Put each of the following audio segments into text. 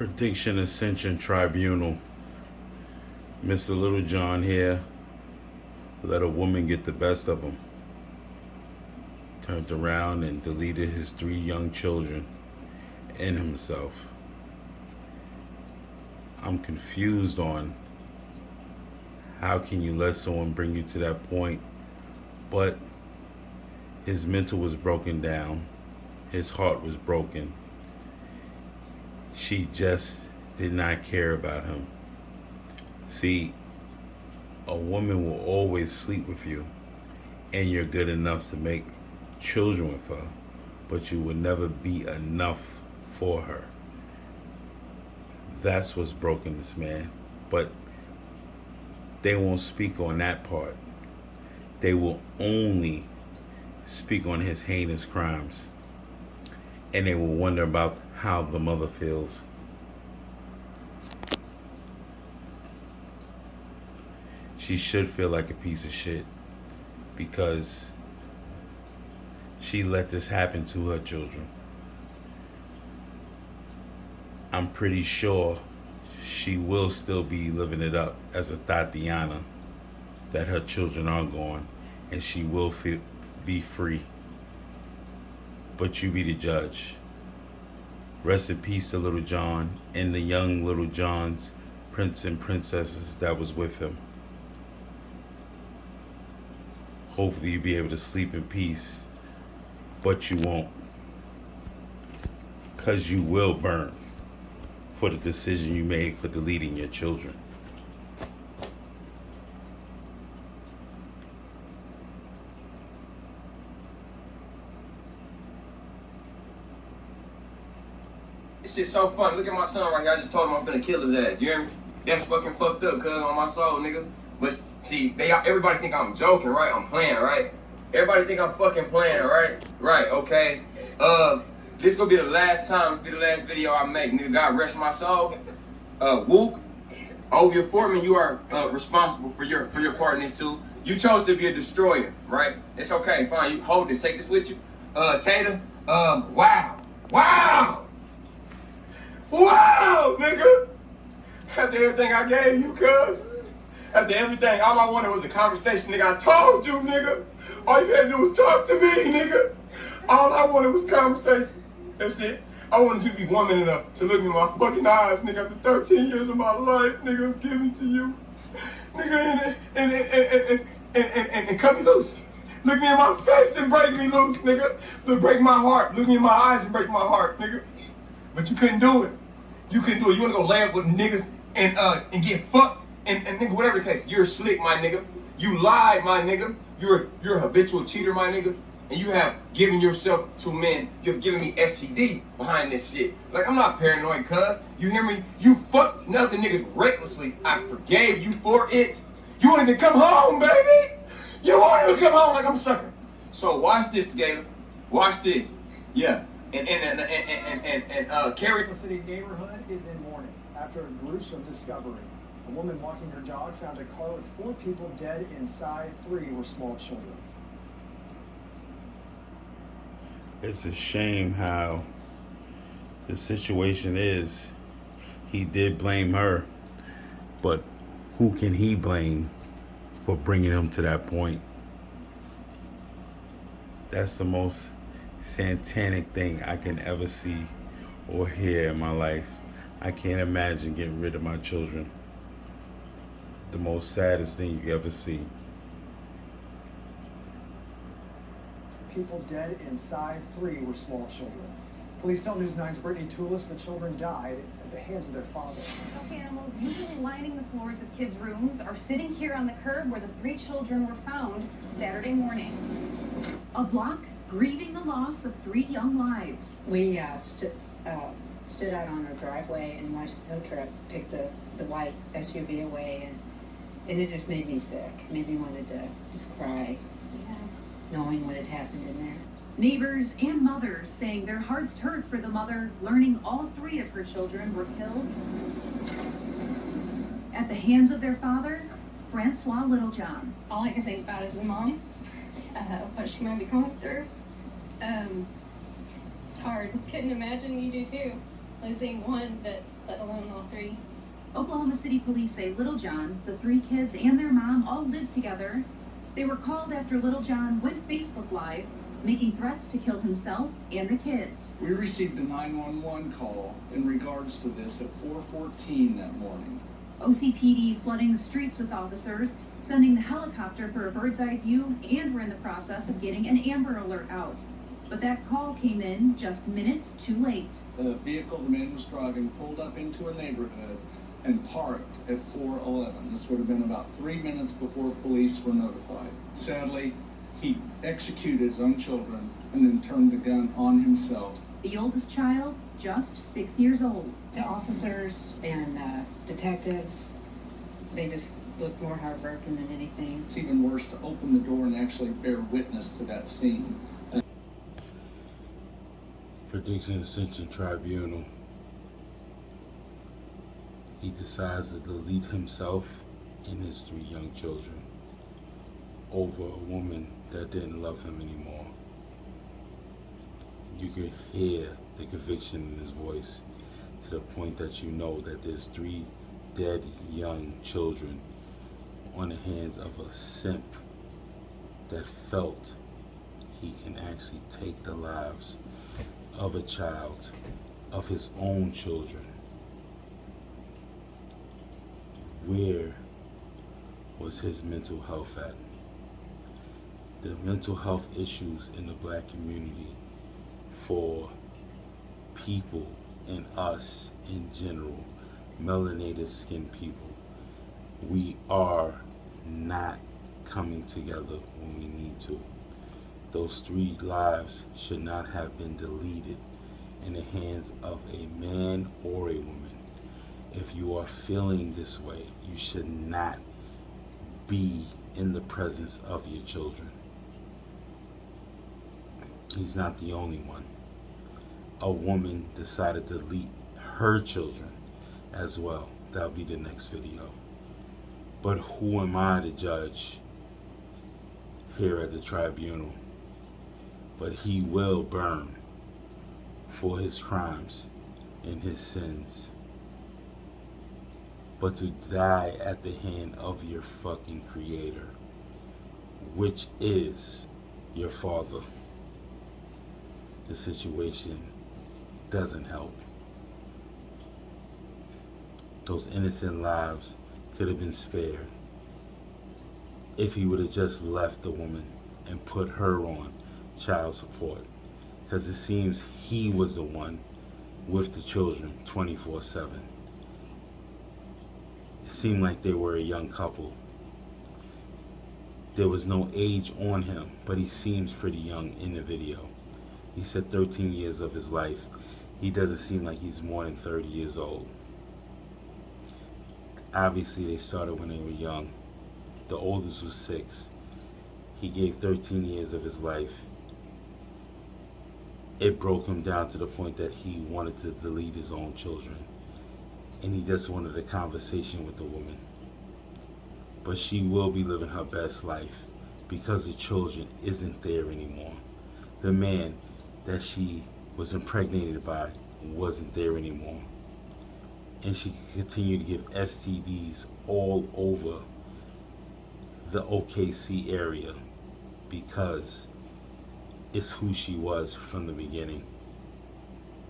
Prediction Ascension Tribunal. Mr. Littlejohn here let a woman get the best of him. Turned around and deleted his 3 young children and himself. I'm confused on how can you let someone bring you to that point, but his mental was broken down. His heart was broken. She just did not care about him. See, a woman will always sleep with you and you're good enough to make children with her, but you will never be enough for her. That's what's broken this man. But they won't speak on that part. They will only speak on his heinous crimes. And they will wonder about how the mother feels. She should feel like a piece of shit because she let this happen to her children. I'm pretty sure she will still be living it up as a Tatiana that her children are gone and she will be free. But you be the judge. Rest in peace to Little John and the young Little Johns, prince and princesses that was with him. Hopefully you'll be able to sleep in peace, but you won't. Because you will burn for the decision you made for deleting your children. This shit's so funny. Look at my son right here. I just told him I'm finna kill his ass. You hear me? That's fucking fucked up, cuz, on my soul, nigga. But see, everybody think I'm joking, right? I'm playing, right? Everybody think I'm fucking playing, right? Right, okay. This gonna be the last time, this be the last video I make, nigga. God rest my soul. Wook, Ovia Foreman, you are responsible for your part in this too. You chose to be a destroyer, right? It's okay, fine. You hold this, take this with you. Tater, wow, nigga. After everything I gave you, cuz. After everything, all I wanted was a conversation, nigga. I told you, nigga. All you had to do was talk to me, nigga. All I wanted was conversation. That's it. I wanted you to be woman enough to look me in my fucking eyes, nigga. After 13 years of my life, nigga, I'm giving to you. Nigga, and cut me loose. Look me in my face and break me loose, nigga. Look, break my heart. Look me in my eyes and break my heart, nigga. But you couldn't do it. You couldn't do it. You wanna go lay up with niggas and get fucked? And nigga, whatever the case, you're slick, my nigga. You lied, my nigga. You're a habitual cheater, my nigga. And you have given yourself to men. You've given me STD behind this shit. Like, I'm not paranoid, cuz. You hear me? You fucked nothing niggas recklessly. I forgave you for it. You wanted to come home, baby. You wanted to come home like I'm sucker. So watch this, Gator. Watch this. Yeah. And Carrie. City neighborhood is in mourning after a gruesome discovery. A woman walking her dog found a car with 4 people dead inside. 3 were small children. It's a shame how the situation is. He did blame her, but who can he blame for bringing him to that point? That's the most satanic thing I can ever see or hear in my life. I can't imagine getting rid of my children. The most saddest thing you ever see. People dead inside. 3 were small children. Police tell News 9's Brittany Toulis the children died at the hands of their father. Stuffed animals usually lining the floors of kids' rooms are sitting here on the curb where the 3 children were found Saturday morning. A block grieving the loss of 3 young lives. We stood out on our driveway and watched the tow truck take the white SUV away, and it just made me sick. Made me wanted to just cry, knowing what had happened in there. Neighbors and mothers saying their hearts hurt for the mother learning all 3 of her children were killed at the hands of their father, Francois Littlejohn. All I can think about is the mom, what she might be going through. It's hard. Couldn't imagine. You do too. losing one, but let alone all three. Oklahoma City police say Little John, the 3 kids, and their mom all lived together. They were called after Little John went Facebook Live, making threats to kill himself and the kids. We received a 911 call in regards to this at 4:14 that morning. OCPD flooding the streets with officers, sending the helicopter for a bird's eye view, and were in the process of getting an Amber Alert out. But that call came in just minutes too late. The vehicle the man was driving pulled up into a neighborhood and parked at 4:11. This would have been about 3 minutes before police were notified. Sadly, he executed his own children and then turned the gun on himself. The oldest child, just 6 years old. The officers and detectives, they just look more heartbroken than anything. It's even worse to open the door and actually bear witness to that scene. For Dixon Ascension Tribunal, he decides to delete himself and his 3 young children over a woman that didn't love him anymore. You could hear the conviction in his voice to the point that you know that there's 3 dead young children on the hands of a simp that felt he can actually take the lives of a child, of his own children. Where was his mental health at? The mental health issues in the black community for people and us in general, melanated skinned people, we are not coming together when we need to. Those 3 lives should not have been deleted in the hands of a man or a woman. If you are feeling this way, you should not be in the presence of your children. He's not the only one. A woman decided to delete her children as well. That'll be the next video. But who am I to judge here at the tribunal? But he will burn for his crimes and his sins. But to die at the hand of your fucking creator, which is your father, the situation doesn't help. Those innocent lives could have been spared if he would have just left the woman and put her on child support, because it seems he was the one with the children 24/7. It seemed like they were a young couple. There was no age on him, but he seems pretty young in the video. He said 13 years of his life. He doesn't seem like he's more than 30 years old. Obviously, they started when they were young. The oldest was 6. He gave 13 years of his life. It broke him down to the point that he wanted to delete his own children. And he just wanted a conversation with the woman. But she will be living her best life because the children isn't there anymore. The man that she was impregnated by wasn't there anymore. And she could continue to give STDs all over the OKC area because it's who she was from the beginning.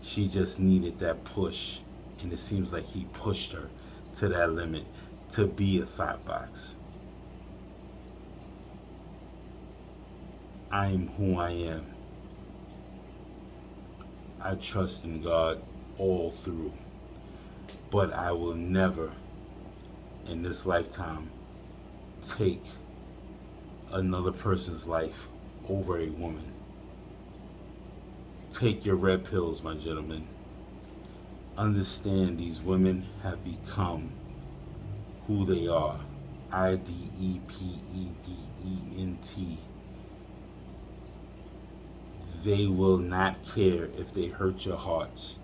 She just needed that push, and it seems like he pushed her to that limit to be a thought box. I am who I am. I trust in God all through, but I will never in this lifetime take another person's life over a woman. Take your red pills, my gentlemen. Understand these women have become who they are. IDEPEDENT. They will not care if they hurt your hearts.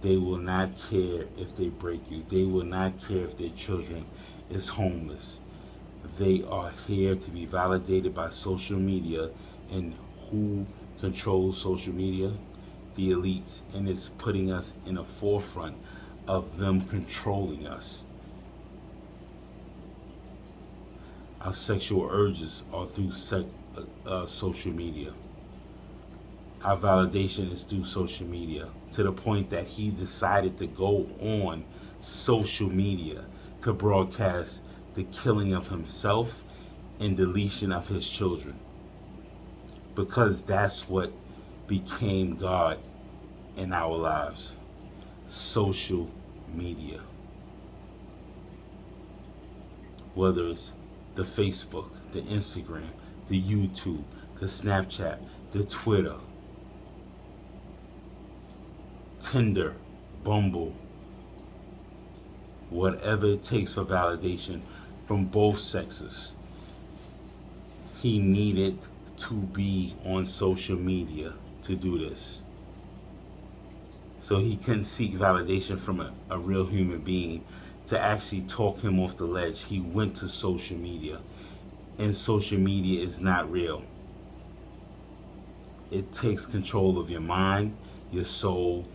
They will not care if they break you. They will not care if their children is homeless. They are here to be validated by social media, and who controls social media? the elites, and it's putting us in the forefront of them controlling us. Our sexual urges are through social media. Our validation is through social media, to the point that he decided to go on social media to broadcast the killing of himself and deletion of his children. Because that's what became God in our lives. Social media. Whether it's the Facebook, the Instagram, the YouTube, the Snapchat, the Twitter, Tinder, Bumble, whatever it takes for validation from both sexes. He needed to be on social media to do this. So he couldn't seek validation from a real human being to actually talk him off the ledge. He went to social media, and social media is not real. It takes control of your mind, your soul,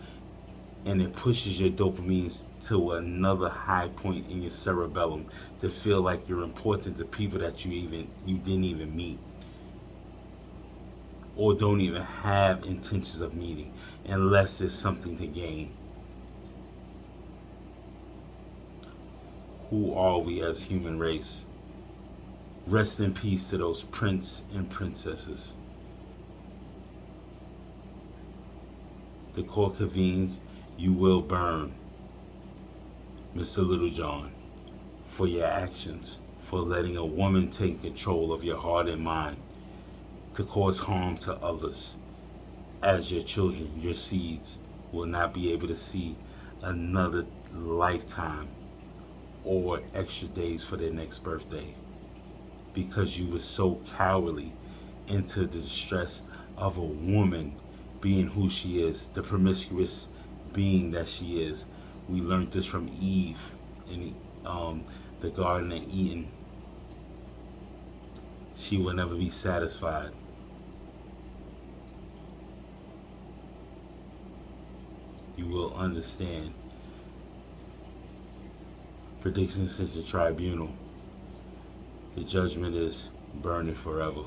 and it pushes your dopamine to another high point in your cerebellum to feel like you're important to people that you didn't even meet, or don't even have intentions of meeting, unless there's something to gain. Who are we as human race? Rest in peace to those prince and princesses. The court convenes. You will burn, Mr. Littlejohn, for your actions, for letting a woman take control of your heart and mind to cause harm to others, as your children, your seeds, will not be able to see another lifetime or extra days for their next birthday, because you were so cowardly into the distress of a woman being who she is, the promiscuous being that she is. We learned this from Eve in the Garden of Eden. She will never be satisfied. You will understand. Prediction Center Tribunal. The judgment is burning forever.